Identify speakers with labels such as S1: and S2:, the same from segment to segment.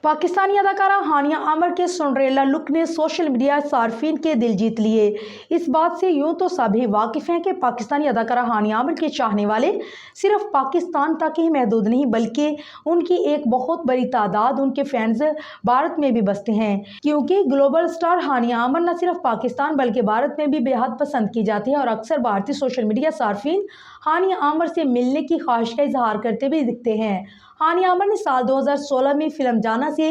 S1: पाकिस्तानी अदाकारा हानिया आमिर के Cinderella look ने सोशल मीडिया सार्फिन के दिल जीत लिए। इस बात से यूं तो सभी वाकिफ हैं कि पाकिस्तानी अदाकारा हानिया आमिर के चाहने वाले सिर्फ पाकिस्तान तक ही महदूद नहीं बल्कि उनकी एक बहुत बड़ी तादाद उनके फैंस भारत में भी बसते हैं, क्योंकि ग्लोबल स्टार हानिया आमिर न सिर्फ पाकिस्तान बल्कि भारत में भी बेहद पसंद की जाती है और अक्सर भारतीय सोशल मीडिया सार्फिन हानिया आमिर से मिलने की ख्वाहिश का इजहार करते भी दिखते हैं। हानिया आमिर ने साल 2016 में फिल्म जाना से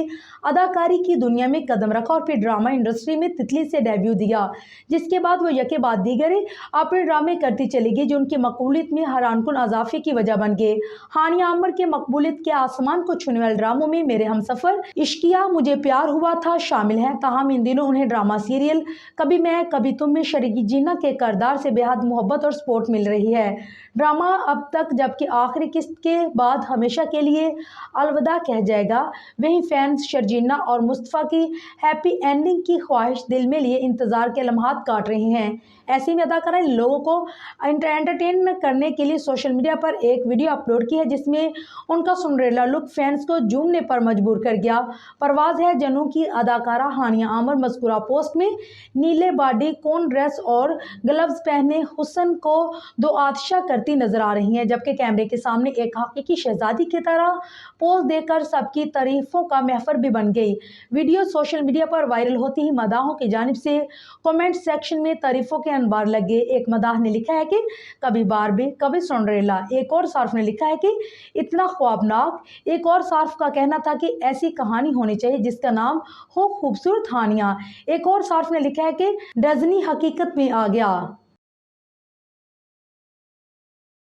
S1: अदाकारी की दुनिया में कदम रखा और फिर ड्रामा इंडस्ट्री में तितली से डेब्यू दिया, जिसके बाद वो यके बाद दीगरे अपने ड्रामे करती चली गई जो उनकी मकबूलियत में हैरानकुन इजाफे की वजह बन गए। हानिया आमिर के मकबूलियत के आसमान को छूने वाले ड्रामों में मेरे हमसफर, इश्किया, मुझे प्यार हुआ था शामिल हैं। ताहम इन दिनों उन्हें ड्रामा सीरियल कभी मैं कभी तुम में शरीकी जीना के किरदार से बेहद मोहब्बत और सपोर्ट मिल रही है। ड्रामा अब तक जबकि आखिरी किस्त के बाद हमेशा के लिए अलविदा कह जाएगा, वहीं फैंस शर्जीना और मुस्तफ़ा की हैप्पी एंडिंग की ख्वाहिश दिल में लिए इंतजार के लम्हात काट रहे हैं। ऐसे में अदाकारा इन लोगों को एंटरटेन करने के लिए सोशल मीडिया पर एक वीडियो अपलोड की है जिसमें उनका सिंड्रेला लुक फैंस को झूमने पर मजबूर कर गया। परवाज़ है जनू की अदाकारा हानिया आमिर मज़कूरा पोस्ट में नीले बॉडी कॉन ड्रेस और ग्लव्स पहने हुस्न को दो आतिशा करती नजर आ रही हैं, जबकि कैमरे के सामने एक हकीकी शहजादी की तरह पोज देकर सबकी तारीफों का महफर भी बन गई। वीडियो सोशल मीडिया पर वायरल होती ही मदाहों की जानिब से कमेंट सेक्शन में तारीफों के अनबार लग गए। एक मदाह ने लिखा है कि कभी बारबी कभी सिंड्रेला, एक और सार्फ ने लिखा है कि इतना ख्वाबनाक, एक और सार्फ का कहना था कि ऐसी कहानी होनी चाहिए जिसका नाम हो खूबसूरत हानिया, एक और सार्फ ने लिखा है कि डिज्नी हकीकत में आ गया।